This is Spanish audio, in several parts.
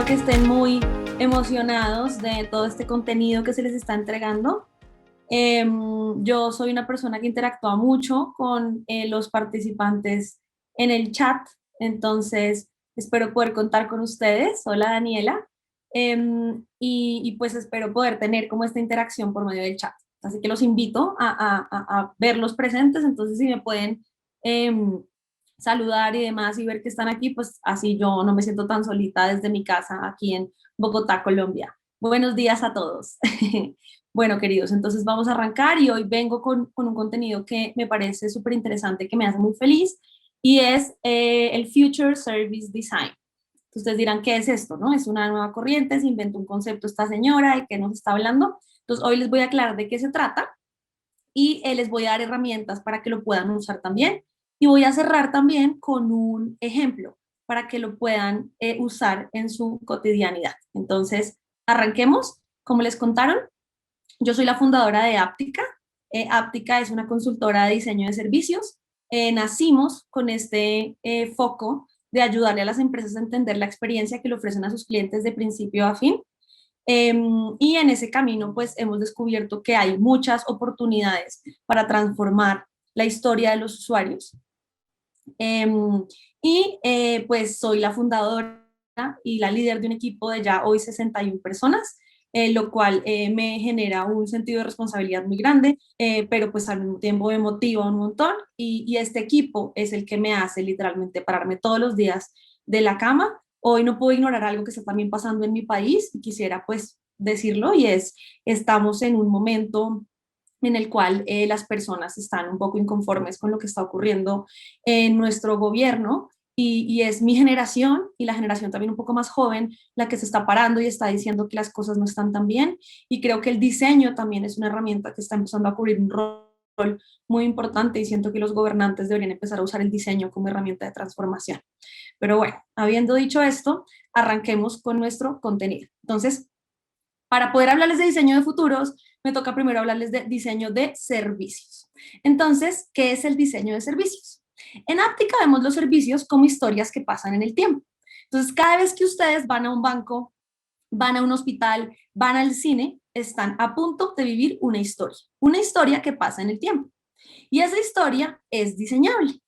que estén muy emocionados de todo este contenido que se les está entregando. Yo soy una persona que interactúa mucho con los participantes en el chat, entonces espero poder contar con ustedes. Hola Daniela. Y pues espero poder tener como esta interacción por medio del chat. Así que los invito a verlos presentes, entonces si me pueden em, saludar y demás y ver que están aquí, pues así yo no me siento tan solita desde mi casa aquí en Bogotá, Colombia. Buenos días a todos. Bueno, queridos, entonces vamos a arrancar y hoy vengo con un contenido que me parece súper interesante, que me hace muy feliz y es el Future Service Design. Ustedes dirán, ¿qué es esto? ¿No? Es una nueva corriente, se inventó un concepto esta señora y que nos está hablando. Entonces hoy les voy a aclarar de qué se trata y les voy a dar herramientas para que lo puedan usar también. Y voy a cerrar también con un ejemplo para que lo puedan usar en su cotidianidad. Entonces, arranquemos. Como les contaron, yo soy la fundadora de Aptica. Aptica es una consultora de diseño de servicios. Nacimos con este foco de ayudarle a las empresas a entender la experiencia que le ofrecen a sus clientes de principio a fin. Y en ese camino, pues hemos descubierto que hay muchas oportunidades para transformar la historia de los usuarios. Pues soy la fundadora y la líder de un equipo de ya hoy 61 personas, lo cual me genera un sentido de responsabilidad muy grande, pero pues al mismo tiempo me motiva un montón y este equipo es el que me hace literalmente pararme todos los días de la cama. Hoy no puedo ignorar algo que está también pasando en mi país y quisiera pues decirlo y es, estamos en un momento en el cual las personas están un poco inconformes con lo que está ocurriendo en nuestro gobierno y es mi generación y la generación también un poco más joven la que se está parando y está diciendo que las cosas no están tan bien y creo que el diseño también es una herramienta que está empezando a cubrir un rol muy importante y siento que los gobernantes deberían empezar a usar el diseño como herramienta de transformación. Pero bueno, habiendo dicho esto, arranquemos con nuestro contenido. Entonces, para poder hablarles de diseño de futuros, me toca primero hablarles de diseño de servicios. Entonces, ¿qué es el diseño de servicios? En Aptica vemos los servicios como historias que pasan en el tiempo. Entonces, cada vez que ustedes van a un banco, van a un hospital, van al cine, están a punto de vivir una historia que pasa en el tiempo. Y esa historia es diseñable.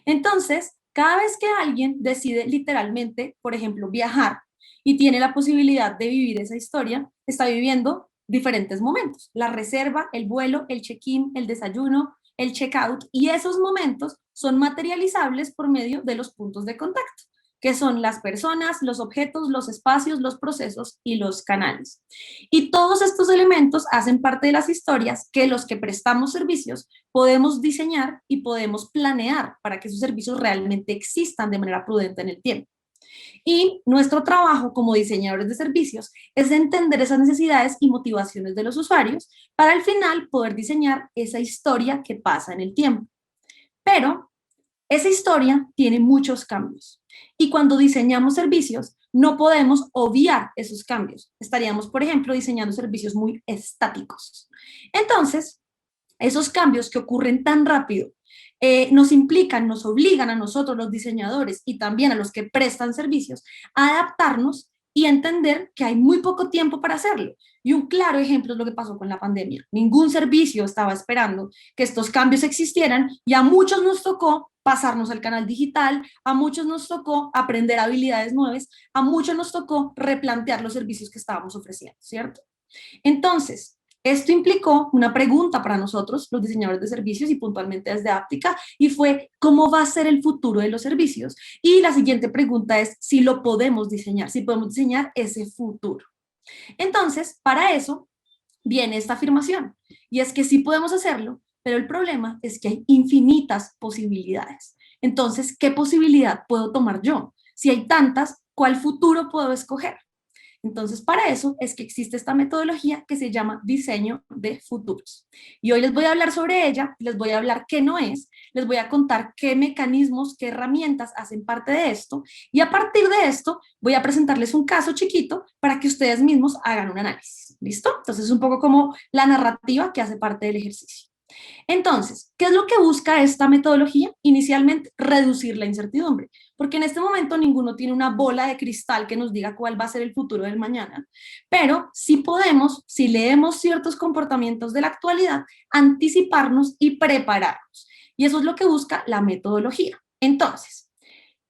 Entonces, cada vez que alguien decide literalmente, por ejemplo, viajar y tiene la posibilidad de vivir esa historia, está viviendo diferentes momentos. La reserva, el vuelo, el check-in, el desayuno, el check-out, y esos momentos son materializables por medio de los puntos de contacto, que son las personas, los objetos, los espacios, los procesos y los canales. Y todos estos elementos hacen parte de las historias que los que prestamos servicios podemos diseñar y podemos planear para que esos servicios realmente existan de manera prudente en el tiempo. Y nuestro trabajo como diseñadores de servicios es entender esas necesidades y motivaciones de los usuarios para al final poder diseñar esa historia que pasa en el tiempo. Pero esa historia tiene muchos cambios y cuando diseñamos servicios no podemos obviar esos cambios. Estaríamos, por ejemplo, diseñando servicios muy estáticos. Entonces, esos cambios que ocurren tan rápido nos implican, nos obligan a nosotros los diseñadores y también a los que prestan servicios a adaptarnos y entender que hay muy poco tiempo para hacerlo. Y un claro ejemplo es lo que pasó con la pandemia. Ningún servicio estaba esperando que estos cambios existieran y a muchos nos tocó pasarnos al canal digital, a muchos nos tocó aprender habilidades nuevas, a muchos nos tocó replantear los servicios que estábamos ofreciendo, ¿cierto? Entonces, esto implicó una pregunta para nosotros, los diseñadores de servicios y puntualmente desde Aptica, y fue, ¿cómo va a ser el futuro de los servicios? Y la siguiente pregunta es si lo podemos diseñar, si podemos diseñar ese futuro. Entonces, para eso viene esta afirmación, y es que sí podemos hacerlo, pero el problema es que hay infinitas posibilidades. Entonces, ¿qué posibilidad puedo tomar yo? Si hay tantas, ¿cuál futuro puedo escoger? Entonces, para eso es que existe esta metodología que se llama diseño de futuros. Y hoy les voy a hablar sobre ella, les voy a hablar qué no es, les voy a contar qué mecanismos, qué herramientas hacen parte de esto, y a partir de esto voy a presentarles un caso chiquito para que ustedes mismos hagan un análisis. ¿Listo? Entonces, es un poco como la narrativa que hace parte del ejercicio. Entonces, ¿qué es lo que busca esta metodología? Inicialmente, reducir la incertidumbre, porque en este momento ninguno tiene una bola de cristal que nos diga cuál va a ser el futuro del mañana, pero sí podemos, si leemos ciertos comportamientos de la actualidad, anticiparnos y prepararnos. Y eso es lo que busca la metodología. Entonces,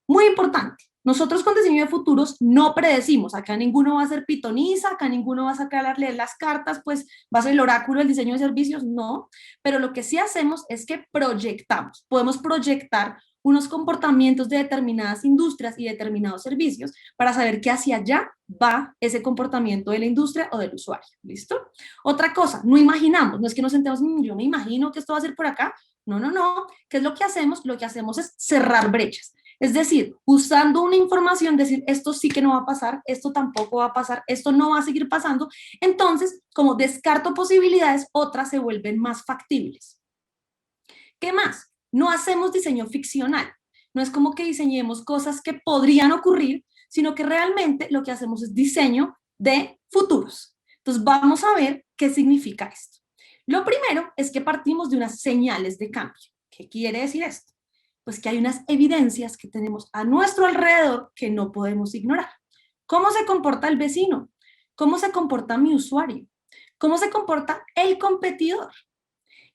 muy importante. Nosotros con diseño de futuros no predecimos, acá ninguno va a ser pitoniza, acá ninguno va a sacar a leer las cartas, pues va a ser el oráculo del diseño de servicios, no, pero lo que sí hacemos es que proyectamos, podemos proyectar unos comportamientos de determinadas industrias y determinados servicios para saber que hacia allá va ese comportamiento de la industria o del usuario, ¿listo? Otra cosa, no imaginamos, no es que nos sentemos, yo me imagino que esto va a ser por acá, no, no, no, ¿qué es lo que hacemos? Lo que hacemos es cerrar brechas. Es decir, usando una información, decir, esto sí que no va a pasar, esto tampoco va a pasar, esto no va a seguir pasando. Entonces, como descarto posibilidades, otras se vuelven más factibles. ¿Qué más? No hacemos diseño ficcional. No es como que diseñemos cosas que podrían ocurrir, sino que realmente lo que hacemos es diseño de futuros. Entonces, vamos a ver qué significa esto. Lo primero es que partimos de unas señales de cambio. ¿Qué quiere decir esto? Pues que hay unas evidencias que tenemos a nuestro alrededor que no podemos ignorar. ¿Cómo se comporta el vecino? ¿Cómo se comporta mi usuario? ¿Cómo se comporta el competidor?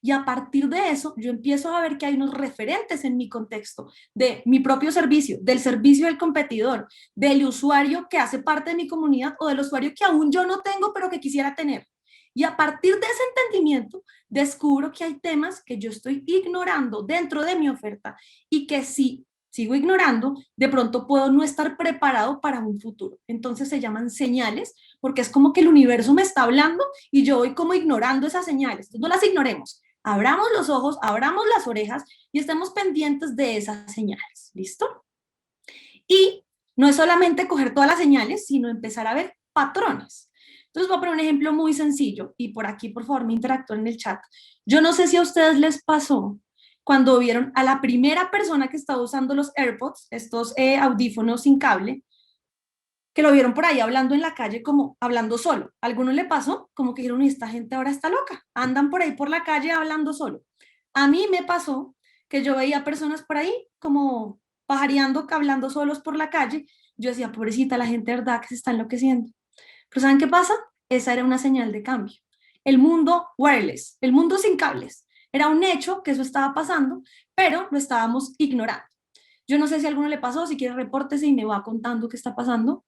Y a partir de eso, yo empiezo a ver que hay unos referentes en mi contexto de mi propio servicio, del servicio del competidor, del usuario que hace parte de mi comunidad o del usuario que aún yo no tengo, pero que quisiera tener. Y a partir de ese entendimiento, descubro que hay temas que yo estoy ignorando dentro de mi oferta y que si sigo ignorando, de pronto puedo no estar preparado para un futuro. Entonces se llaman señales, porque es como que el universo me está hablando y yo voy como ignorando esas señales. Entonces no las ignoremos, abramos los ojos, abramos las orejas y estemos pendientes de esas señales. ¿Listo? Y no es solamente coger todas las señales, sino empezar a ver patrones. Entonces voy a poner un ejemplo muy sencillo y por aquí, por favor, me interactúen en el chat. Yo no sé si a ustedes les pasó cuando vieron a la primera persona que estaba usando los AirPods, estos audífonos sin cable, que lo vieron por ahí hablando en la calle como hablando solo. ¿A alguno le pasó? Como que dijeron, esta gente ahora está loca, andan por ahí por la calle hablando solo. A mí me pasó que yo veía personas por ahí como pajareando, hablando solos por la calle. Yo decía, pobrecita, la gente, ¿verdad? Que se está enloqueciendo. Pero ¿saben qué pasa? Esa era una señal de cambio. El mundo wireless, el mundo sin cables. Era un hecho que eso estaba pasando, pero lo estábamos ignorando. Yo no sé si a alguno le pasó, si quiere repórtese y me va contando qué está pasando.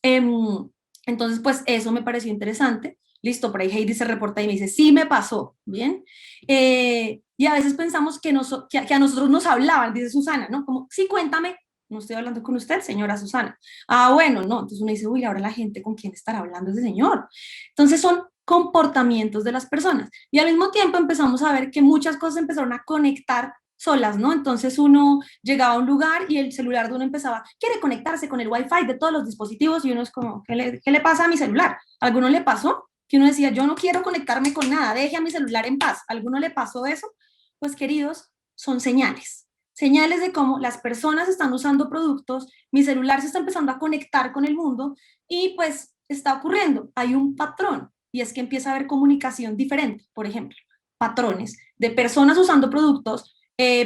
Entonces, pues eso me pareció interesante. Listo, por ahí Heidi se reporta y me dice, sí me pasó, ¿bien? Y a veces pensamos que a nosotros nos hablaban, dice Susana, ¿no? Como, sí, cuéntame, no estoy hablando con usted, señora Susana. Ah, bueno, no, entonces uno dice, uy, ahora la gente con quién estará hablando ese señor. Entonces son comportamientos de las personas. Y al mismo tiempo empezamos a ver que muchas cosas empezaron a conectar solas, ¿no? Entonces uno llegaba a un lugar y el celular de uno empezaba, quiere conectarse con el wifi de todos los dispositivos y uno es como, qué le pasa a mi celular? ¿A alguno le pasó? Que uno decía, yo no quiero conectarme con nada, deje a mi celular en paz. ¿A alguno le pasó eso? Pues queridos, son señales. Señales de cómo las personas están usando productos, mi celular se está empezando a conectar con el mundo y pues está ocurriendo, hay un patrón y es que empieza a haber comunicación diferente, por ejemplo, patrones de personas usando productos,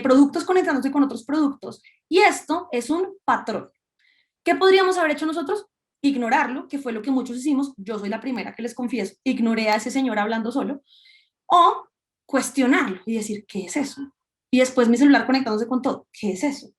productos conectándose con otros productos. Y esto es un patrón. ¿Qué podríamos haber hecho nosotros? Ignorarlo, que fue lo que muchos hicimos. Yo soy la primera que les confieso. Ignoré a ese señor hablando solo. O cuestionarlo y decir, ¿qué es eso? Y después mi celular conectándose con todo. ¿Qué es eso?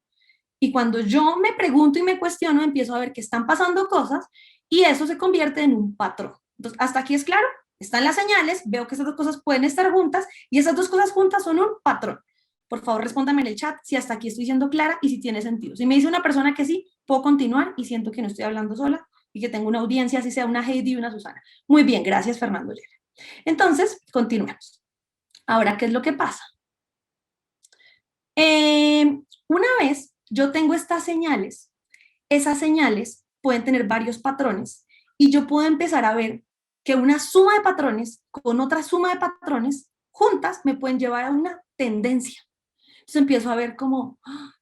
Y cuando yo me pregunto y me cuestiono, empiezo a ver que están pasando cosas y eso se convierte en un patrón. Entonces, hasta aquí es claro, están las señales, veo que esas dos cosas pueden estar juntas y esas dos cosas juntas son un patrón. Por favor, respóndame en el chat si hasta aquí estoy siendo clara y si tiene sentido. Si me dice una persona que sí, puedo continuar y siento que no estoy hablando sola y que tengo una audiencia, así sea una Heidi y una Susana. Muy bien, gracias Fernando Llera. Entonces, continuemos. Ahora, ¿qué es lo que pasa? Una vez yo tengo estas señales, esas señales pueden tener varios patrones y yo puedo empezar a ver que una suma de patrones con otra suma de patrones juntas me pueden llevar a una tendencia. Entonces empiezo a ver como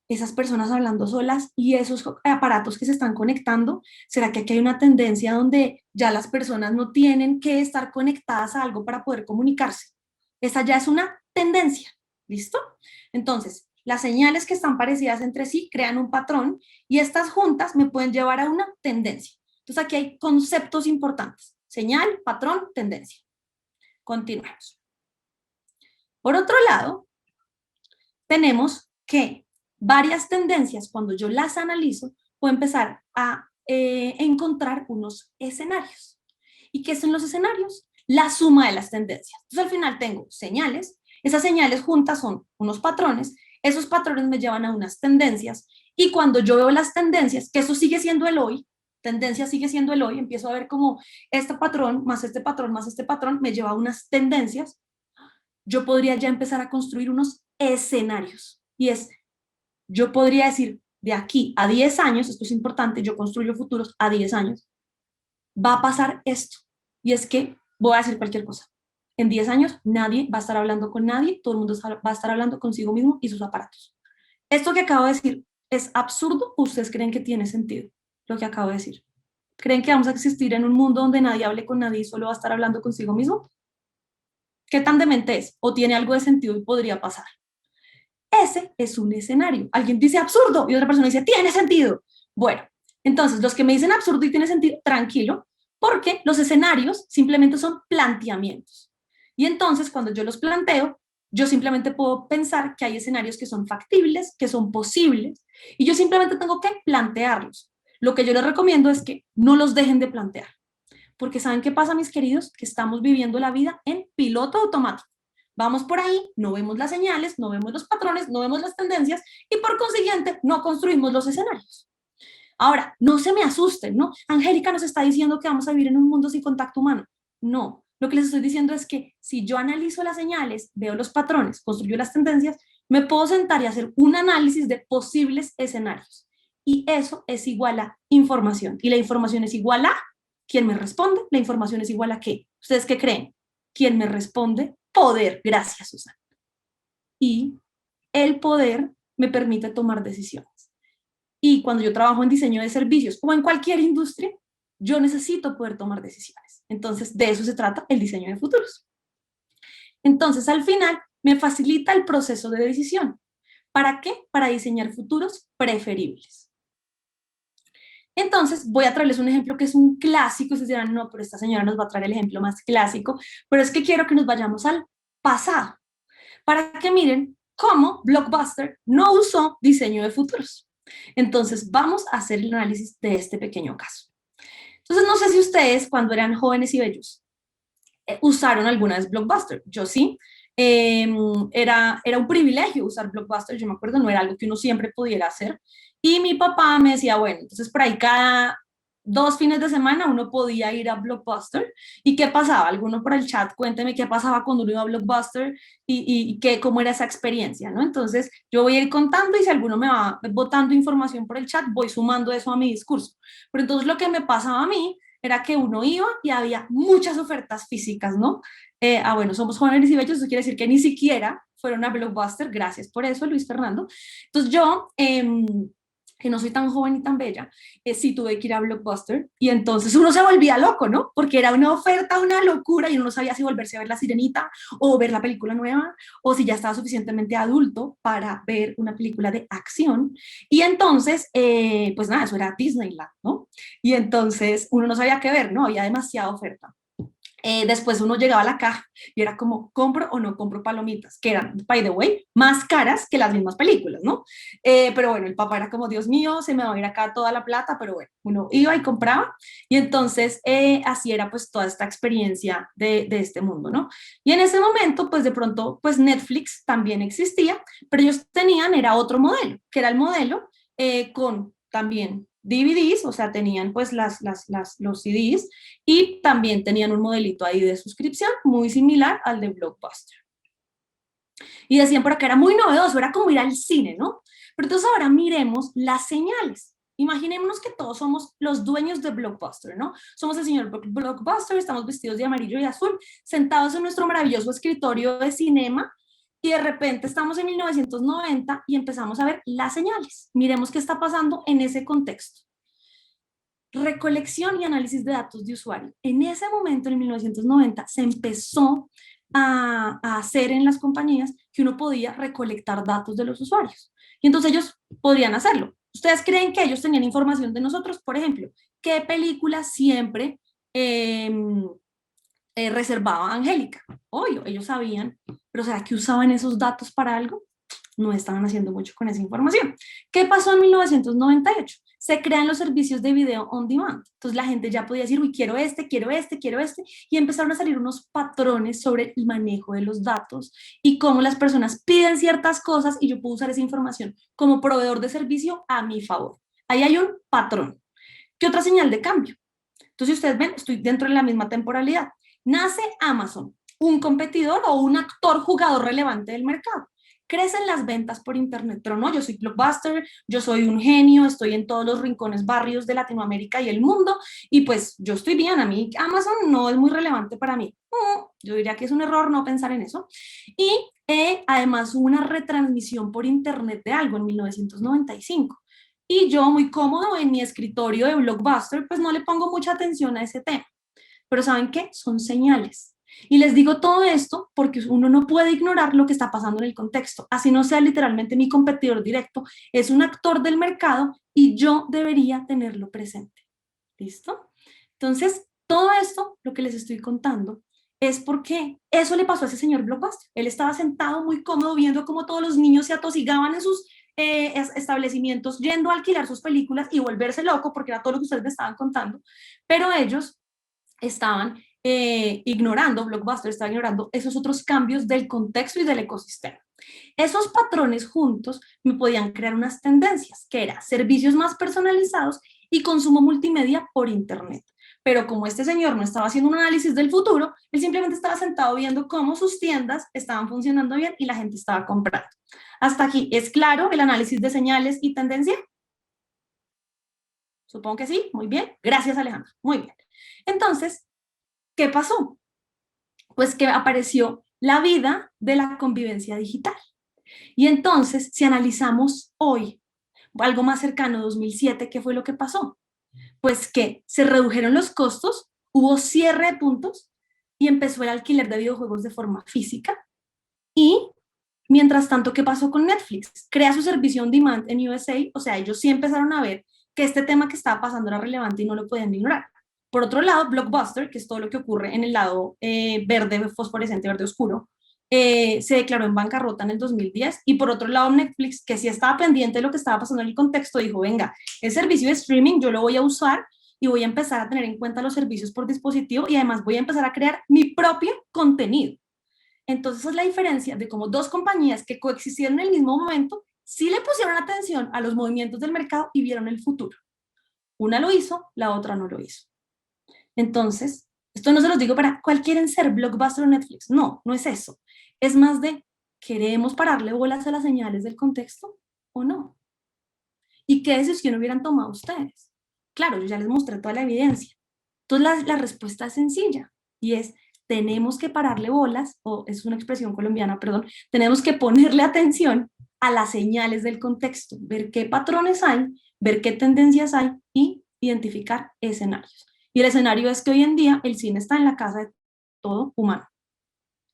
esas personas hablando solas y esos aparatos que se están conectando, ¿será que aquí hay una tendencia donde ya las personas no tienen que estar conectadas a algo para poder comunicarse? Esa ya es una tendencia, ¿listo? Entonces, las señales que están parecidas entre sí crean un patrón y estas juntas me pueden llevar a una tendencia. Entonces, aquí hay conceptos importantes. Señal, patrón, tendencia. Continuemos. Por otro lado, tenemos que varias tendencias, cuando yo las analizo, puedo empezar a encontrar unos escenarios. ¿Y qué son los escenarios? La suma de las tendencias. Entonces, al final tengo señales, esas señales juntas son unos patrones, esos patrones me llevan a unas tendencias, y cuando yo veo las tendencias, que eso sigue siendo el hoy, tendencia sigue siendo el hoy, empiezo a ver como este patrón, más este patrón, más este patrón, me lleva a unas tendencias, yo podría ya empezar a construir unos escenarios. Y es, yo podría decir, de aquí a 10 años, esto es importante, yo construyo futuros a 10 años, va a pasar esto. Y es que voy a decir cualquier cosa. En 10 años nadie va a estar hablando con nadie, todo el mundo va a estar hablando consigo mismo y sus aparatos. Esto que acabo de decir es absurdo, ¿ustedes creen que tiene sentido lo que acabo de decir? ¿Creen que vamos a existir en un mundo donde nadie hable con nadie y solo va a estar hablando consigo mismo? ¿Qué tan demente es? ¿O tiene algo de sentido y podría pasar? Ese es un escenario. Alguien dice absurdo y otra persona dice tiene sentido. Bueno, entonces los que me dicen absurdo y tiene sentido, tranquilo, porque los escenarios simplemente son planteamientos. Y entonces cuando yo los planteo, yo simplemente puedo pensar que hay escenarios que son factibles, que son posibles, y yo simplemente tengo que plantearlos. Lo que yo les recomiendo es que no los dejen de plantear, porque ¿saben qué pasa, mis queridos? Que estamos viviendo la vida en piloto automático. Vamos por ahí, no vemos las señales, no vemos los patrones, no vemos las tendencias y por consiguiente no construimos los escenarios. Ahora, no se me asusten, ¿no? Angélica nos está diciendo que vamos a vivir en un mundo sin contacto humano. No, lo que les estoy diciendo es que si yo analizo las señales, veo los patrones, construyo las tendencias, me puedo sentar y hacer un análisis de posibles escenarios. Y eso es igual a información. Y la información es igual a ¿quién me responde? La información es igual a ¿qué? ¿Ustedes qué creen? ¿Quién me responde? Poder. Gracias, Susana. Y el poder me permite tomar decisiones. Y cuando yo trabajo en diseño de servicios o en cualquier industria, yo necesito poder tomar decisiones. Entonces, de eso se trata el diseño de futuros. Entonces, al final, me facilita el proceso de decisión. ¿Para qué? Para diseñar futuros preferibles. Entonces, voy a traerles un ejemplo que es un clásico. Ustedes dirán, no, pero esta señora nos va a traer el ejemplo más clásico, pero es que quiero que nos vayamos al pasado, para que miren cómo Blockbuster no usó diseño de futuros. Entonces, vamos a hacer el análisis de este pequeño caso. Entonces, no sé si ustedes, cuando eran jóvenes y bellos, usaron alguna vez Blockbuster. Yo sí. Era un privilegio usar Blockbuster, yo me acuerdo, no era algo que uno siempre pudiera hacer. Y mi papá me decía, bueno, entonces por ahí cada 2 fines de semana uno podía ir a Blockbuster. ¿Y qué pasaba? Alguno por el chat, cuénteme qué pasaba cuando uno iba a Blockbuster y qué, cómo era esa experiencia, ¿no? Entonces yo voy a ir contando y si alguno me va botando información por el chat, voy sumando eso a mi discurso. Pero entonces lo que me pasaba a mí era que uno iba y había muchas ofertas físicas, ¿no? Bueno, somos jóvenes y bellos, eso quiere decir que ni siquiera fueron a Blockbuster, gracias por eso, Luis Fernando. Entonces yo, que no soy tan joven y tan bella, sí tuve que ir a Blockbuster y entonces uno se volvía loco, ¿no? Porque era una oferta, una locura y uno no sabía si volverse a ver La Sirenita o ver la película nueva o si ya estaba suficientemente adulto para ver una película de acción. Y entonces, pues nada, eso era Disneyland, ¿no? Y entonces uno no sabía qué ver, ¿no? Había demasiada oferta. Después uno llegaba a la caja y era como, ¿compro o no compro palomitas? Que eran, by the way, más caras que las mismas películas, ¿no? Pero bueno, el papá era como, Dios mío, se me va a ir acá toda la plata, pero bueno, uno iba y compraba y entonces así era pues toda esta experiencia de este mundo, ¿no? Y en ese momento, pues de pronto, pues Netflix también existía, pero ellos tenían, era otro modelo, que era el modelo con también DVDs, o sea, tenían pues los CDs y también tenían un modelito ahí de suscripción muy similar al de Blockbuster. Y decían por acá, era muy novedoso, era como ir al cine, ¿no? Pero entonces ahora miremos las señales. Imaginémonos que todos somos los dueños de Blockbuster, ¿no? Somos el señor Blockbuster, estamos vestidos de amarillo y azul, sentados en nuestro maravilloso escritorio de cinema y de repente estamos en 1990 y empezamos a ver las señales. Miremos qué está pasando en ese contexto. Recolección y análisis de datos de usuario. En ese momento, en 1990, se empezó a hacer en las compañías, que uno podía recolectar datos de los usuarios. Y entonces ellos podrían hacerlo. ¿Ustedes creen que ellos tenían información de nosotros? Por ejemplo, ¿qué película siempre eh, reservaba Angélica? Obvio, ellos sabían, pero ¿será que usaban esos datos para algo? No estaban haciendo mucho con esa información. ¿Qué pasó en 1998? Se crean los servicios de video on demand. Entonces la gente ya podía decir, uy, quiero este, quiero este, quiero este, y empezaron a salir unos patrones sobre el manejo de los datos y cómo las personas piden ciertas cosas y yo puedo usar esa información como proveedor de servicio a mi favor. Ahí hay un patrón. ¿Qué otra señal de cambio? Entonces, ustedes ven, estoy dentro de la misma temporalidad. Nace Amazon, un competidor o un actor jugador relevante del mercado. Crecen las ventas por internet, pero no, yo soy Blockbuster, yo soy un genio, estoy en todos los rincones, barrios de Latinoamérica y el mundo, y pues yo estoy bien, a mí Amazon no es muy relevante para mí. Yo diría que es un error no pensar en eso. Y además hubo una retransmisión por internet de algo en 1995. Y yo muy cómodo en mi escritorio de Blockbuster, pues no le pongo mucha atención a ese tema. Pero ¿saben qué? Son señales. Y les digo todo esto porque uno no puede ignorar lo que está pasando en el contexto. Así no sea literalmente mi competidor directo, es un actor del mercado y yo debería tenerlo presente. ¿Listo? Entonces, todo esto, lo que les estoy contando, es porque eso le pasó a ese señor Blockbuster. Él estaba sentado muy cómodo viendo cómo todos los niños se atosigaban en sus establecimientos, yendo a alquilar sus películas y volverse loco, porque era todo lo que ustedes me estaban contando, pero ellos estaban ignorando, Blockbuster estaba ignorando esos otros cambios del contexto y del ecosistema. Esos patrones juntos me podían crear unas tendencias, que era servicios más personalizados y consumo multimedia por internet. Pero como este señor no estaba haciendo un análisis del futuro, él simplemente estaba sentado viendo cómo sus tiendas estaban funcionando bien y la gente estaba comprando. Hasta aquí, ¿es claro el análisis de señales y tendencia? Supongo que sí, muy bien. Gracias, Alejandro. Muy bien. Entonces, ¿qué pasó? Pues que apareció la vida de la convivencia digital. Y entonces, si analizamos hoy, algo más cercano, 2007, ¿qué fue lo que pasó? Pues que se redujeron los costos, hubo cierre de puntos y empezó el alquiler de videojuegos de forma física. Y mientras tanto, ¿qué pasó con Netflix? Crea su servicio on demand en USA, o sea, ellos sí empezaron a ver que este tema que estaba pasando era relevante y no lo podían ignorar. Por otro lado, Blockbuster, que es todo lo que ocurre en el lado verde fosforescente, verde oscuro, se declaró en bancarrota en el 2010. Y por otro lado, Netflix, que sí estaba pendiente de lo que estaba pasando en el contexto, dijo, venga, el servicio de streaming yo lo voy a usar y voy a empezar a tener en cuenta los servicios por dispositivo y además voy a empezar a crear mi propio contenido. Entonces, esa es la diferencia de cómo dos compañías que coexistieron en el mismo momento sí le pusieron atención a los movimientos del mercado y vieron el futuro. Una lo hizo, la otra no lo hizo. Entonces, esto no se los digo para cuál quieren ser, Blockbuster o Netflix. No, no es eso. Es más de, ¿queremos pararle bolas a las señales del contexto o no? ¿Y qué decisión hubieran tomado ustedes? Claro, yo ya les mostré toda la evidencia. Entonces, la respuesta es sencilla y es, tenemos que pararle bolas, o es una expresión colombiana, perdón, tenemos que ponerle atención a las señales del contexto, ver qué patrones hay, ver qué tendencias hay y identificar escenarios. Y el escenario es que hoy en día el cine está en la casa de todo humano.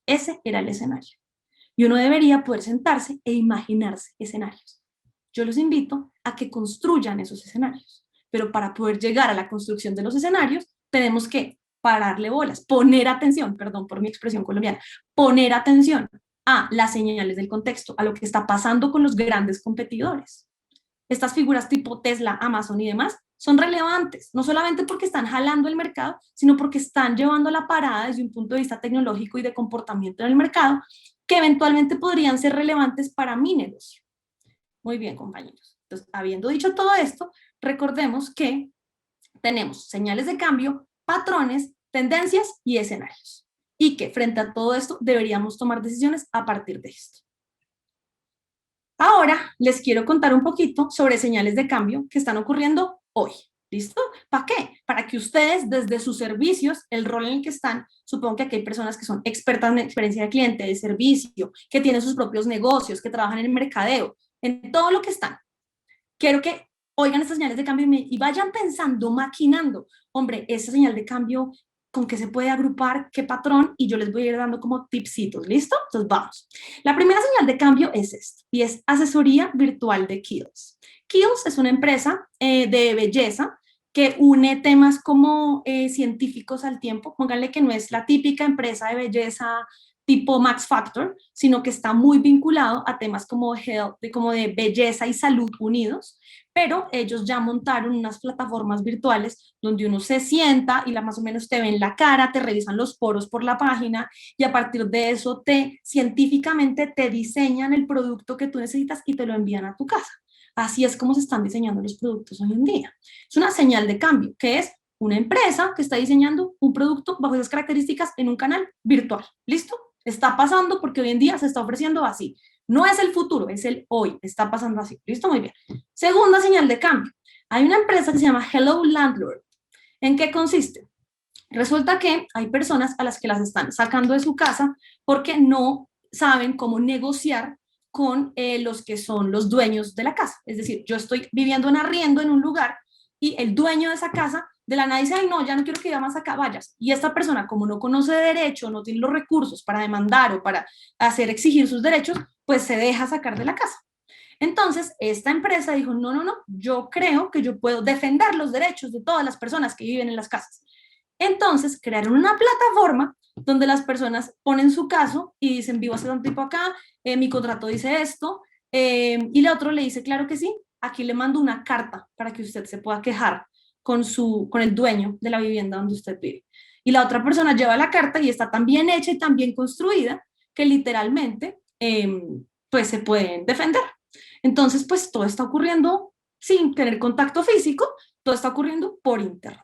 Ese era el escenario. Y uno debería poder sentarse e imaginarse escenarios. Yo los invito a que construyan esos escenarios. Pero para poder llegar a la construcción de los escenarios, tenemos que pararle bolas, poner atención, perdón por mi expresión colombiana, poner atención a las señales del contexto, a lo que está pasando con los grandes competidores. Estas figuras tipo Tesla, Amazon y demás son relevantes, no solamente porque están jalando el mercado, sino porque están llevando la parada desde un punto de vista tecnológico y de comportamiento en el mercado, que eventualmente podrían ser relevantes para mi negocio. Muy bien, compañeros. Entonces, habiendo dicho todo esto, recordemos que tenemos señales de cambio, patrones, tendencias y escenarios. Y que frente a todo esto deberíamos tomar decisiones a partir de esto. Ahora les quiero contar un poquito sobre señales de cambio que están ocurriendo hoy. ¿Listo? ¿Para qué? Para que ustedes desde sus servicios, el rol en el que están, supongo que aquí hay personas que son expertas en experiencia de cliente, de servicio, que tienen sus propios negocios, que trabajan en el mercadeo, en todo lo que están. Quiero que oigan estas señales de cambio y vayan pensando, maquinando, hombre, esa señal de cambio con qué se puede agrupar, qué patrón, y yo les voy a ir dando como tipsitos, ¿listo? Entonces vamos. La primera señal de cambio es esto, y es asesoría virtual de Kiehl's. Kiehl's es una empresa de belleza que une temas como científicos al tiempo. Pónganle que no es la típica empresa de belleza tipo Max Factor, sino que está muy vinculado a temas como, health, como de belleza y salud unidos, pero ellos ya montaron unas plataformas virtuales donde uno se sienta y más o menos te ven la cara, te revisan los poros por la página y a partir de eso científicamente te diseñan el producto que tú necesitas y te lo envían a tu casa. Así es como se están diseñando los productos hoy en día. Es una señal de cambio, que es una empresa que está diseñando un producto bajo esas características en un canal virtual. ¿Listo? Está pasando porque hoy en día se está ofreciendo así. No es el futuro, es el hoy. Está pasando así. ¿Listo? Muy bien. Segunda señal de cambio. Hay una empresa que se llama Hello Landlord. ¿En qué consiste? Resulta que hay personas a las que las están sacando de su casa porque no saben cómo negociar con los que son los dueños de la casa. Es decir, yo estoy viviendo en arriendo en un lugar y el dueño de esa casa de la nada dice, ay, no, ya no quiero que vivas acá, vayas. Y esta persona, como no conoce derecho, no tiene los recursos para demandar o para exigir sus derechos, pues se deja sacar de la casa. Entonces, esta empresa dijo, no, no, no, yo creo que yo puedo defender los derechos de todas las personas que viven en las casas. Entonces, crearon una plataforma donde las personas ponen su caso y dicen, vivo hace tanto tiempo acá, mi contrato dice esto, y el otro le dice, claro que sí, aquí le mando una carta para que usted se pueda quejar con el dueño de la vivienda donde usted vive. Y la otra persona lleva la carta y está tan bien hecha y tan bien construida que literalmente pues se pueden defender. Entonces, pues todo está ocurriendo sin tener contacto físico, todo está ocurriendo por internet.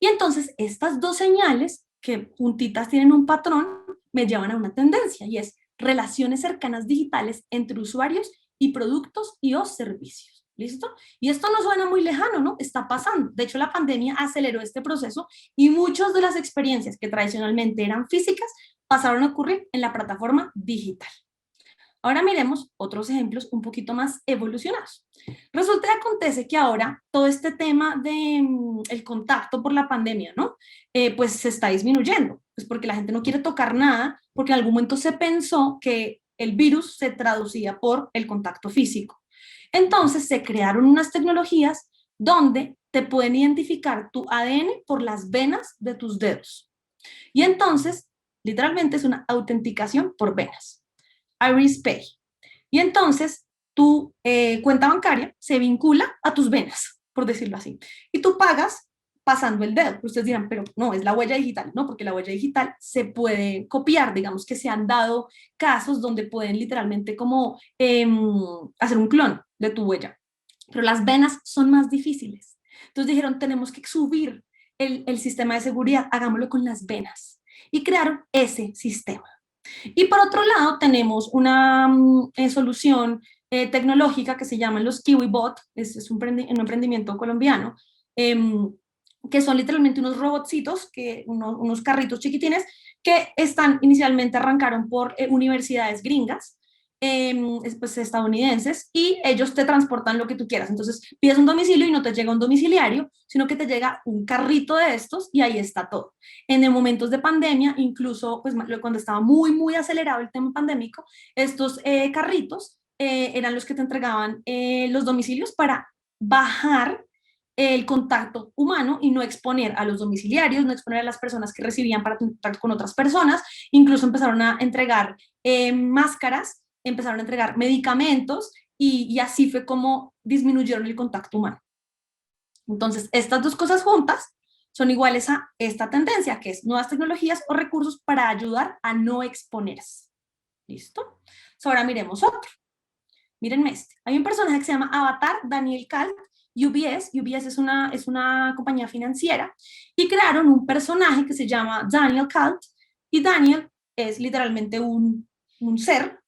Y entonces estas dos señales que juntitas tienen un patrón me llevan a una tendencia y es relaciones cercanas digitales entre usuarios y productos y o servicios. ¿Listo? Y esto no suena muy lejano, ¿no? Está pasando. De hecho, la pandemia aceleró este proceso y muchas de las experiencias que tradicionalmente eran físicas pasaron a ocurrir en la plataforma digital. Ahora miremos otros ejemplos un poquito más evolucionados. Resulta y acontece que ahora todo este tema de el contacto por la pandemia, ¿no? Pues se está disminuyendo, pues porque la gente no quiere tocar nada, porque en algún momento se pensó que el virus se traducía por el contacto físico. Entonces se crearon unas tecnologías donde te pueden identificar tu ADN por las venas de tus dedos. Y entonces, literalmente es una autenticación por venas. Iris Pay. Y entonces tu cuenta bancaria se vincula a tus venas, por decirlo así. Y tú pagas pasando el dedo. Ustedes dirán, pero no, es la huella digital. No, porque la huella digital se puede copiar. Digamos que se han dado casos donde pueden literalmente como hacer un clon de tu huella. Pero las venas son más difíciles. Entonces dijeron, tenemos que subir el sistema de seguridad, hagámoslo con las venas. Y crearon ese sistema. Y por otro lado, tenemos una solución tecnológica que se llama los KiwiBot, es un emprendimiento colombiano, que son literalmente unos robotcitos, unos carritos chiquitines, que inicialmente arrancaron por universidades gringas, pues, estadounidenses, y ellos te transportan lo que tú quieras. Entonces pides un domicilio y no te llega un domiciliario, sino que te llega un carrito de estos y ahí está todo. En momentos de pandemia, incluso pues, cuando estaba muy, muy acelerado el tema pandémico, estos carritos eran los que te entregaban los domicilios para bajar el contacto humano y no exponer a los domiciliarios, no exponer a las personas que recibían para contacto con otras personas. Incluso empezaron a entregar máscaras, empezaron a entregar medicamentos y así fue como disminuyeron el contacto humano. Entonces, estas dos cosas juntas son iguales a esta tendencia, que es nuevas tecnologías o recursos para ayudar a no exponerse. ¿Listo? Ahora miremos otro. Mírenme este. Hay un personaje que se llama Avatar Daniel Kalt, UBS. UBS es una compañía financiera y crearon un personaje que se llama Daniel Kalt y Daniel es literalmente un ser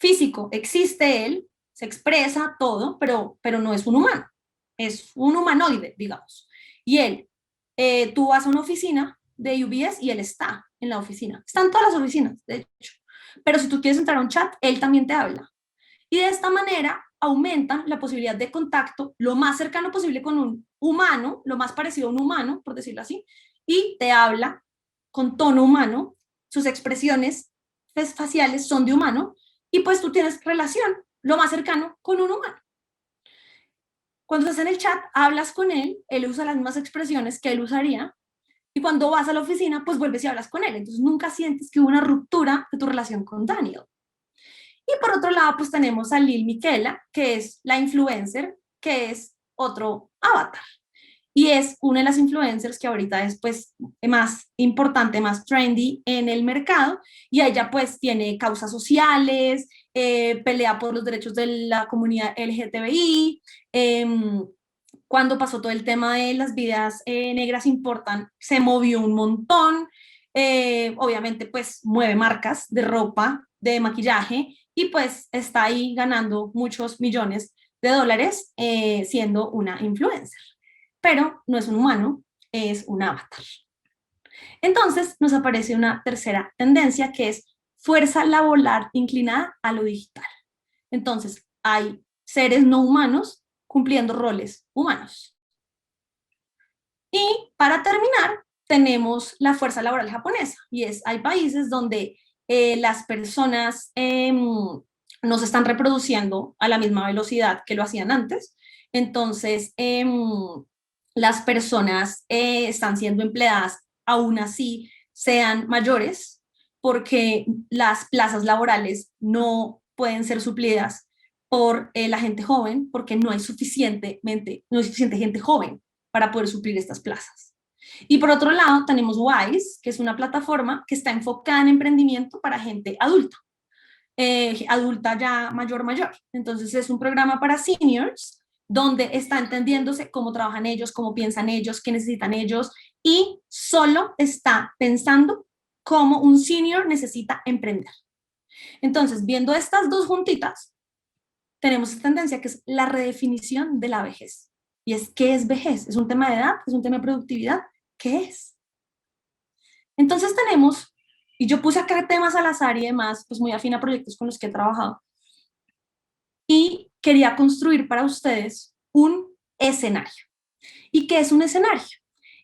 físico. Existe él, se expresa todo, pero no es un humano. Es un humanoide, digamos. Y él, tú vas a una oficina de UBS y él está en la oficina. Están todas las oficinas, de hecho. Pero si tú quieres entrar a un chat, él también te habla. Y de esta manera aumentan la posibilidad de contacto lo más cercano posible con un humano, lo más parecido a un humano, por decirlo así, y te habla con tono humano, sus expresiones faciales son de humano, y pues tú tienes relación lo más cercano con un humano. Cuando estás en el chat, hablas con él usa las mismas expresiones que él usaría, y cuando vas a la oficina, pues vuelves y hablas con él. Entonces nunca sientes que hubo una ruptura de tu relación con Daniel. Y por otro lado, pues tenemos a Lil Miquela, que es la influencer, que es otro avatar. Y es una de las influencers que ahorita es pues más importante, más trendy en el mercado, y ella pues tiene causas sociales, pelea por los derechos de la comunidad LGTBI, cuando pasó todo el tema de las vidas negras importan, se movió un montón, obviamente pues mueve marcas de ropa, de maquillaje, y pues está ahí ganando muchos millones de dólares siendo una influencer. Pero no es un humano, es un avatar. Entonces nos aparece una tercera tendencia que es fuerza laboral inclinada a lo digital. Entonces hay seres no humanos cumpliendo roles humanos. Y para terminar, tenemos la fuerza laboral japonesa, y hay países donde las personas no se están reproduciendo a la misma velocidad que lo hacían antes, entonces las personas están siendo empleadas aún así sean mayores, porque las plazas laborales no pueden ser suplidas por la gente joven, porque no hay suficiente gente joven para poder suplir estas plazas. Y por otro lado, tenemos Wise, que es una plataforma que está enfocada en emprendimiento para gente adulta, adulta ya mayor. Entonces es un programa para seniors donde está entendiéndose cómo trabajan ellos, cómo piensan ellos, qué necesitan ellos, y solo está pensando cómo un senior necesita emprender. Entonces, viendo estas dos juntitas, tenemos esta tendencia que es la redefinición de la vejez. Y es, ¿qué es vejez? ¿Es un tema de edad? ¿Es un tema de productividad? ¿Qué es? Entonces tenemos, y yo puse acá temas al azar y demás, pues muy afín a proyectos con los que he trabajado, y quería construir para ustedes un escenario. ¿Y qué es un escenario?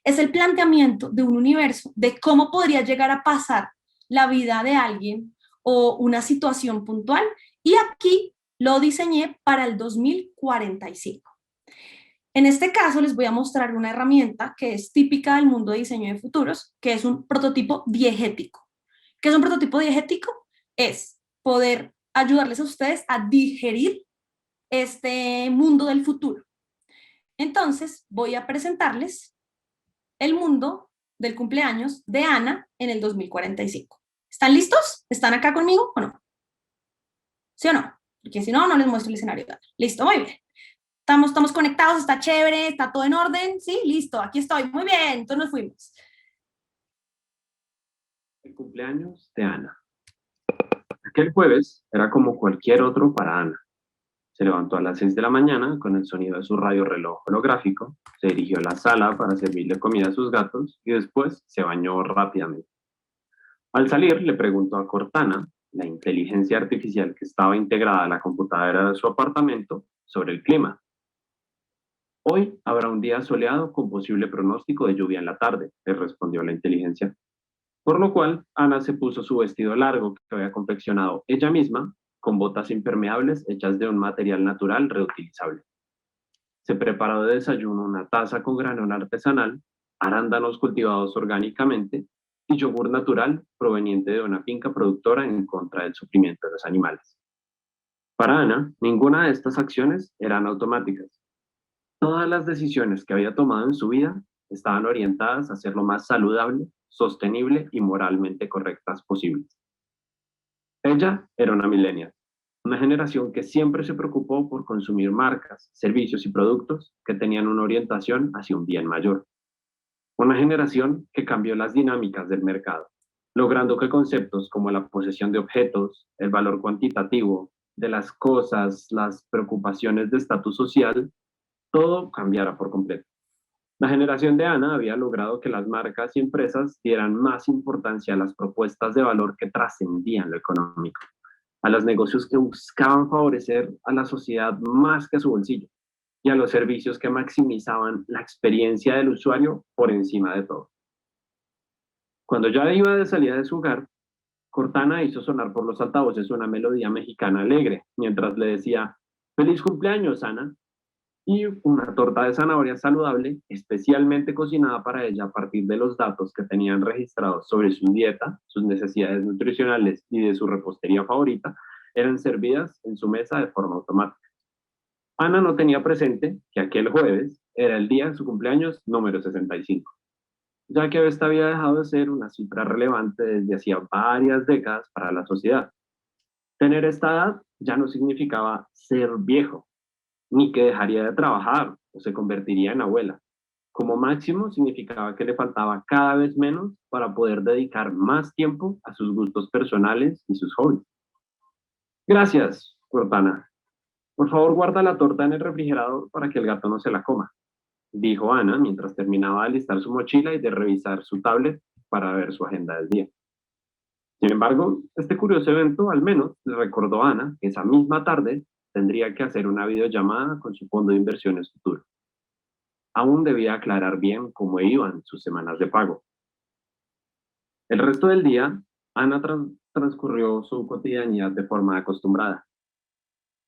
Es el planteamiento de un universo, de cómo podría llegar a pasar la vida de alguien o una situación puntual, y aquí lo diseñé para el 2045. En este caso les voy a mostrar una herramienta que es típica del mundo de diseño de futuros, que es un prototipo diegético. ¿Qué es un prototipo diegético? Es poder ayudarles a ustedes a digerir este mundo del futuro. Entonces voy a presentarles el mundo del cumpleaños de Ana en el 2045. ¿Están listos? ¿Están acá conmigo o no? ¿Sí o no? Porque si no, no les muestro el escenario. Listo, muy bien. Estamos conectados, está chévere, está todo en orden, ¿sí? Listo, aquí estoy, muy bien, entonces nos fuimos. El cumpleaños de Ana. Aquel jueves era como cualquier otro para Ana. Se levantó a las 6 de la mañana con el sonido de su radio reloj holográfico, se dirigió a la sala para servirle comida a sus gatos y después se bañó rápidamente. Al salir le preguntó a Cortana, la inteligencia artificial que estaba integrada a la computadora de su apartamento, sobre el clima. Hoy habrá un día soleado con posible pronóstico de lluvia en la tarde, le respondió la inteligencia. Por lo cual, Ana se puso su vestido largo que había confeccionado ella misma, con botas impermeables hechas de un material natural reutilizable. Se preparó de desayuno una taza con granola artesanal, arándanos cultivados orgánicamente y yogur natural proveniente de una finca productora en contra del sufrimiento de los animales. Para Ana, ninguna de estas acciones eran automáticas. Todas las decisiones que había tomado en su vida estaban orientadas a ser lo más saludable, sostenible y moralmente correctas posibles. Ella era una millennial, una generación que siempre se preocupó por consumir marcas, servicios y productos que tenían una orientación hacia un bien mayor. Una generación que cambió las dinámicas del mercado, logrando que conceptos como la posesión de objetos, el valor cuantitativo de las cosas, las preocupaciones de estatus social, todo cambiara por completo. La generación de Ana había logrado que las marcas y empresas dieran más importancia a las propuestas de valor que trascendían lo económico. a los negocios que buscaban favorecer a la sociedad más que a su bolsillo, y a los servicios que maximizaban la experiencia del usuario por encima de todo. Cuando ya iba de salida de su hogar, Cortana hizo sonar por los altavoces una melodía mexicana alegre, mientras le decía, "Feliz cumpleaños, Ana", y una torta de zanahoria saludable, especialmente cocinada para ella a partir de los datos que tenían registrados sobre su dieta, sus necesidades nutricionales y de su repostería favorita, eran servidas en su mesa de forma automática. Ana no tenía presente que aquel jueves era el día de su cumpleaños número 65, ya que esta había dejado de ser una cifra relevante desde hacía varias décadas para la sociedad. Tener esta edad ya no significaba ser viejo, ni que dejaría de trabajar o se convertiría en abuela. Como máximo significaba que le faltaba cada vez menos para poder dedicar más tiempo a sus gustos personales y sus hobbies. Gracias, Cortana. Por favor, guarda la torta en el refrigerador para que el gato no se la coma, dijo Ana mientras terminaba de alistar su mochila y de revisar su tablet para ver su agenda del día. Sin embargo, este curioso evento al menos le recordó a Ana que esa misma tarde tendría que hacer una videollamada con su fondo de inversiones futuro. Aún debía aclarar bien cómo iban sus semanas de pago. El resto del día, Ana transcurrió su cotidianidad de forma acostumbrada.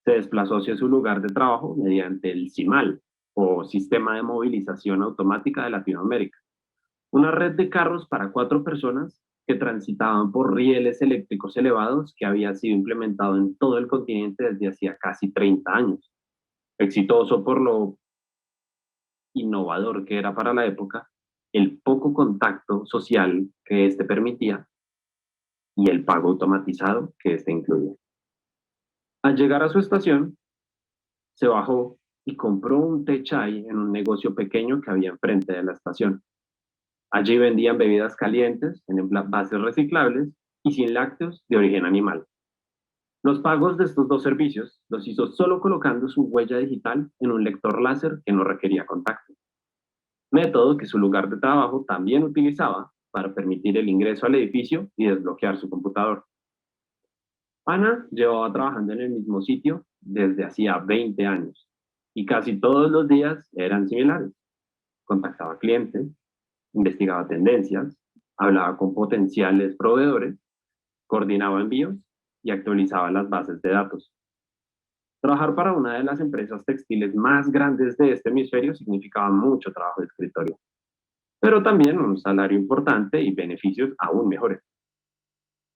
Se desplazó hacia su lugar de trabajo mediante el CIMAL, o Sistema de Movilización Automática de Latinoamérica, una red de carros para 4 personas que transitaban por rieles eléctricos elevados que había sido implementado en todo el continente desde hacía casi 30 años. Exitoso por lo innovador que era para la época, el poco contacto social que éste permitía y el pago automatizado que éste incluía. Al llegar a su estación, se bajó y compró un té chai en un negocio pequeño que había enfrente de la estación. Allí vendían bebidas calientes en envases reciclables y sin lácteos de origen animal. Los pagos de estos dos servicios los hizo solo colocando su huella digital en un lector láser que no requería contacto, método que su lugar de trabajo también utilizaba para permitir el ingreso al edificio y desbloquear su computador. Ana llevaba trabajando en el mismo sitio desde hacía 20 años y casi todos los días eran similares. Contactaba clientes, investigaba tendencias, hablaba con potenciales proveedores, coordinaba envíos y actualizaba las bases de datos. Trabajar para una de las empresas textiles más grandes de este hemisferio significaba mucho trabajo de escritorio, pero también un salario importante y beneficios aún mejores.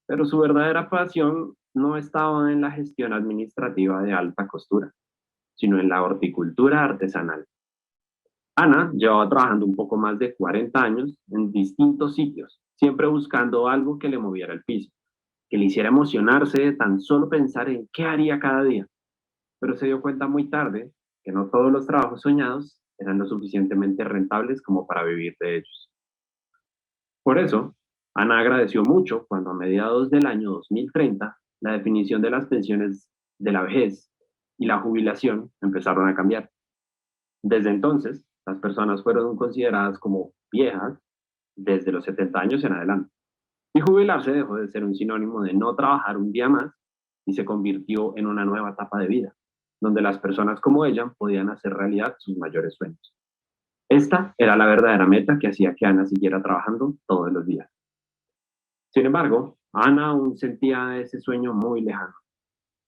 Pero su verdadera pasión no estaba en la gestión administrativa de alta costura, sino en la horticultura artesanal. Ana llevaba trabajando un poco más de 40 años en distintos sitios, siempre buscando algo que le moviera el piso, que le hiciera emocionarse de tan solo pensar en qué haría cada día. Pero se dio cuenta muy tarde que no todos los trabajos soñados eran lo suficientemente rentables como para vivir de ellos. Por eso, Ana agradeció mucho cuando a mediados del año 2030 la definición de las pensiones de la vejez y la jubilación empezaron a cambiar. Desde entonces, las personas fueron consideradas como viejas desde los 70 años en adelante. Y jubilarse dejó de ser un sinónimo de no trabajar un día más y se convirtió en una nueva etapa de vida, donde las personas como ella podían hacer realidad sus mayores sueños. Esta era la verdadera meta que hacía que Ana siguiera trabajando todos los días. Sin embargo, Ana aún sentía ese sueño muy lejano.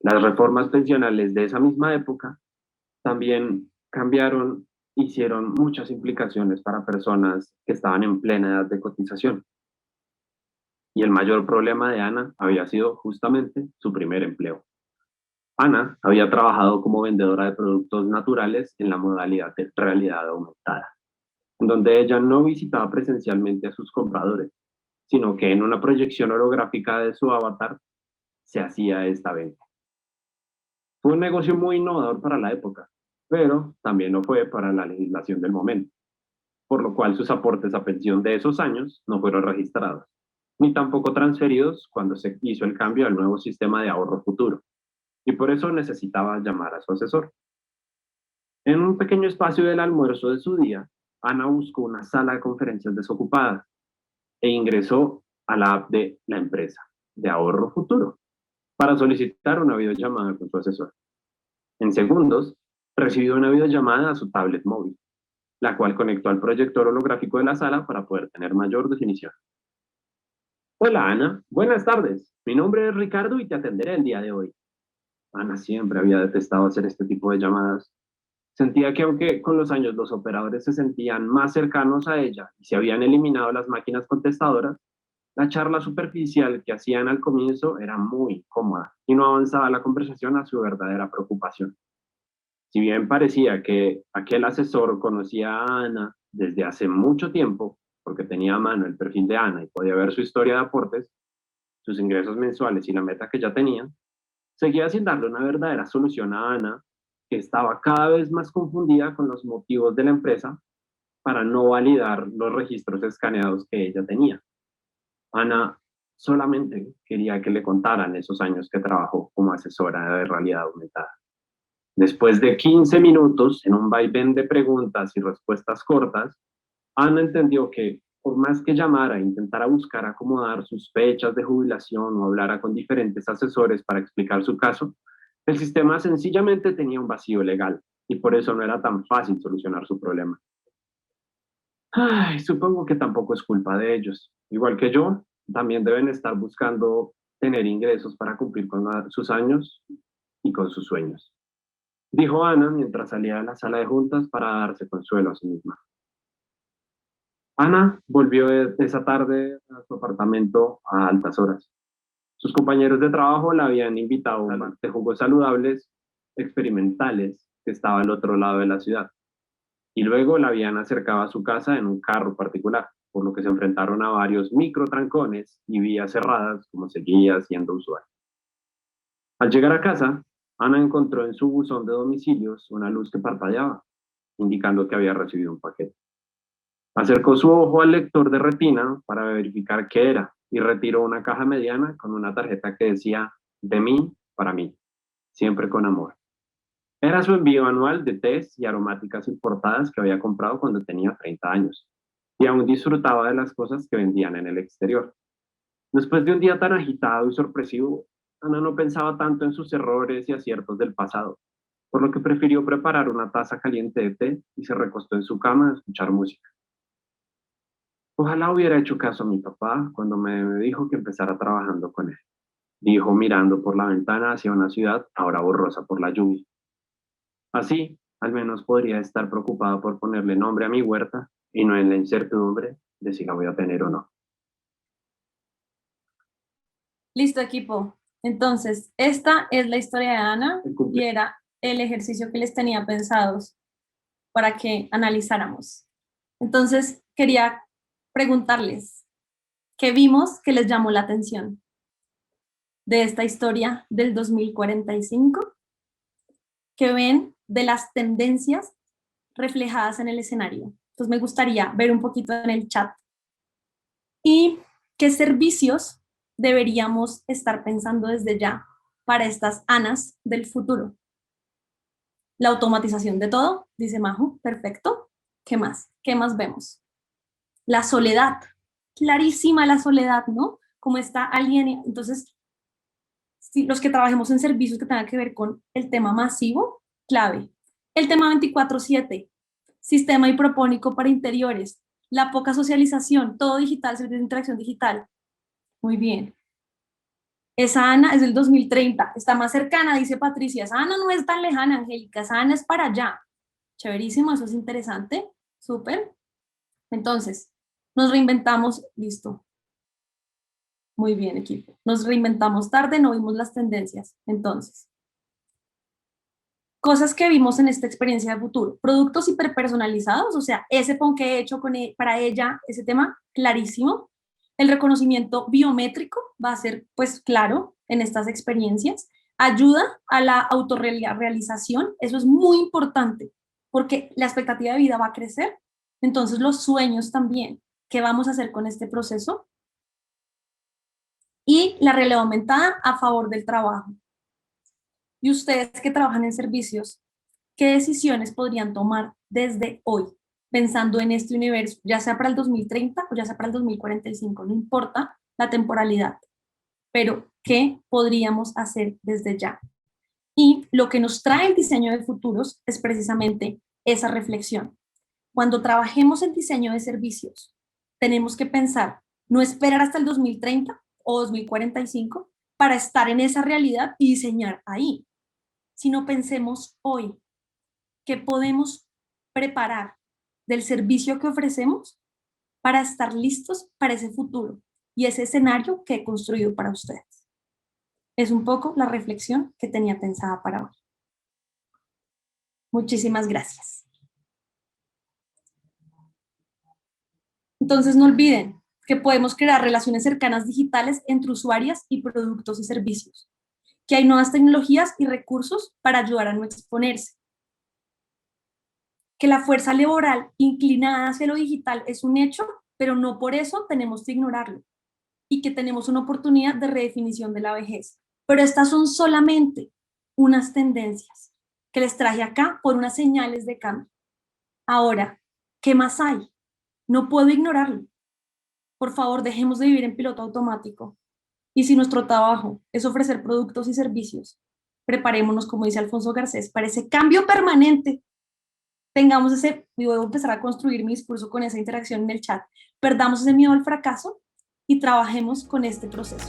Las reformas pensionales de esa misma época también cambiaron, hicieron muchas implicaciones para personas que estaban en plena edad de cotización. Y el mayor problema de Ana había sido justamente su primer empleo. Ana había trabajado como vendedora de productos naturales en la modalidad de realidad aumentada, en donde ella no visitaba presencialmente a sus compradores, sino que en una proyección holográfica de su avatar se hacía esta venta. Fue un negocio muy innovador para la época, pero también lo fue para la legislación del momento, por lo cual sus aportes a pensión de esos años no fueron registrados, ni tampoco transferidos cuando se hizo el cambio al nuevo sistema de ahorro futuro, y por eso necesitaba llamar a su asesor. En un pequeño espacio del almuerzo de su día, Ana buscó una sala de conferencias desocupada e ingresó a la app de la empresa de ahorro futuro. para solicitar una videollamada con su asesor. En segundos, recibió una videollamada a su tablet móvil, la cual conectó al proyector holográfico de la sala para poder tener mayor definición. Hola Ana, buenas tardes. Mi nombre es Ricardo y te atenderé el día de hoy. Ana siempre había detestado hacer este tipo de llamadas. Sentía que aunque con los años los operadores se sentían más cercanos a ella y se habían eliminado las máquinas contestadoras, la charla superficial que hacían al comienzo era muy cómoda y no avanzaba la conversación a su verdadera preocupación. Si bien parecía que aquel asesor conocía a Ana desde hace mucho tiempo, porque tenía a mano el perfil de Ana y podía ver su historia de aportes, sus ingresos mensuales y la meta que ya tenía, seguía sin darle una verdadera solución a Ana, que estaba cada vez más confundida con los motivos de la empresa para no validar los registros escaneados que ella tenía. Ana solamente quería que le contaran esos años que trabajó como asesora de realidad aumentada. Después de 15 minutos, en un vaivén de preguntas y respuestas cortas, Ana entendió que, por más que llamara e intentara buscar acomodar sus fechas de jubilación o hablara con diferentes asesores para explicar su caso, el sistema sencillamente tenía un vacío legal y por eso no era tan fácil solucionar su problema. Ay, supongo que tampoco es culpa de ellos. Igual que yo, también deben estar buscando tener ingresos para cumplir con sus años y con sus sueños, dijo Ana mientras salía de la sala de juntas para darse consuelo a sí misma. Ana volvió esa tarde a su apartamento a altas horas. Sus compañeros de trabajo la habían invitado a un bar de jugos saludables experimentales que estaba al otro lado de la ciudad, y luego la habían acercado a su casa en un carro particular, por lo que se enfrentaron a varios microtrancones y vías cerradas, como seguía siendo usual. Al llegar a casa, Ana encontró en su buzón de domicilios una luz que parpadeaba, indicando que había recibido un paquete. Acercó su ojo al lector de retina para verificar qué era y retiró una caja mediana con una tarjeta que decía "De mí para mí, siempre con amor". Era su envío anual de tés y aromáticas importadas que había comprado cuando tenía 30 años y aún disfrutaba de las cosas que vendían en el exterior. Después de un día tan agitado y sorpresivo, Ana no pensaba tanto en sus errores y aciertos del pasado, por lo que prefirió preparar una taza caliente de té y se recostó en su cama a escuchar música. Ojalá hubiera hecho caso a mi papá cuando me dijo que empezara trabajando con él, dijo mirando por la ventana hacia una ciudad ahora borrosa por la lluvia. Así, al menos podría estar preocupado por ponerle nombre a mi huerta y no en la incertidumbre de si la voy a tener o no. Listo, equipo. Entonces, esta es la historia de Ana y era el ejercicio que les tenía pensados para que analizáramos. Entonces, quería preguntarles, ¿qué vimos que les llamó la atención de esta historia del 2045? ¿Qué ven de las tendencias reflejadas en el escenario? Entonces, me gustaría ver un poquito en el chat. ¿Y qué servicios deberíamos estar pensando desde ya para estas Anas del futuro? La automatización de todo, dice Majo, perfecto. ¿Qué más? ¿Qué más vemos? La soledad, clarísima la soledad, ¿no? Como está alguien, entonces, si los que trabajemos en servicios que tengan que ver con el tema masivo, clave. El tema 24/7, sistema hidropónico para interiores, la poca socialización, todo digital, servicios de interacción digital. Muy bien. Esa Ana es del 2030, está más cercana, dice Patricia. Esa Ana no es tan lejana, Angélica, esa Ana es para allá. Chéverísimo, eso es interesante, súper. Entonces, nos reinventamos, listo. Muy bien, equipo. Nos reinventamos tarde, no vimos las tendencias. Entonces, cosas que vimos en esta experiencia de futuro. Productos hiperpersonalizados, o sea, ese pon que he hecho para ella, ese tema, clarísimo. El reconocimiento biométrico va a ser, pues, claro en estas experiencias. Ayuda a la autorrealización, eso es muy importante, porque la expectativa de vida va a crecer, entonces los sueños también. ¿Qué vamos a hacer con este proceso? Y la realidad aumentada a favor del trabajo. Y ustedes que trabajan en servicios, ¿qué decisiones podrían tomar desde hoy, pensando en este universo, ya sea para el 2030 o ya sea para el 2045? No importa la temporalidad, pero ¿Qué podríamos hacer desde ya? Y lo que nos trae el diseño de futuros es precisamente esa reflexión. Cuando trabajemos en diseño de servicios, tenemos que pensar, no esperar hasta el 2030 o 2045 para estar en esa realidad y diseñar ahí, sino pensemos hoy qué podemos preparar del servicio que ofrecemos para estar listos para ese futuro y ese escenario que he construido para ustedes. Es un poco la reflexión que tenía pensada para hoy. Muchísimas gracias. Entonces no olviden que podemos crear relaciones cercanas digitales entre usuarias y productos y servicios, que hay nuevas tecnologías y recursos para ayudar a no exponerse, que la fuerza laboral inclinada hacia lo digital es un hecho, pero no por eso tenemos que ignorarlo, y que tenemos una oportunidad de redefinición de la vejez. Pero estas son solamente unas tendencias que les traje acá por unas señales de cambio. Ahora, ¿qué más hay? No puedo ignorarlo. Por favor, dejemos de vivir en piloto automático. Y si nuestro trabajo es ofrecer productos y servicios, preparémonos, como dice Alfonso Garcés, para ese cambio permanente. Tengamos ese, y voy a empezar a construir mi discurso con esa interacción en el chat, perdamos ese miedo al fracaso y trabajemos con este proceso.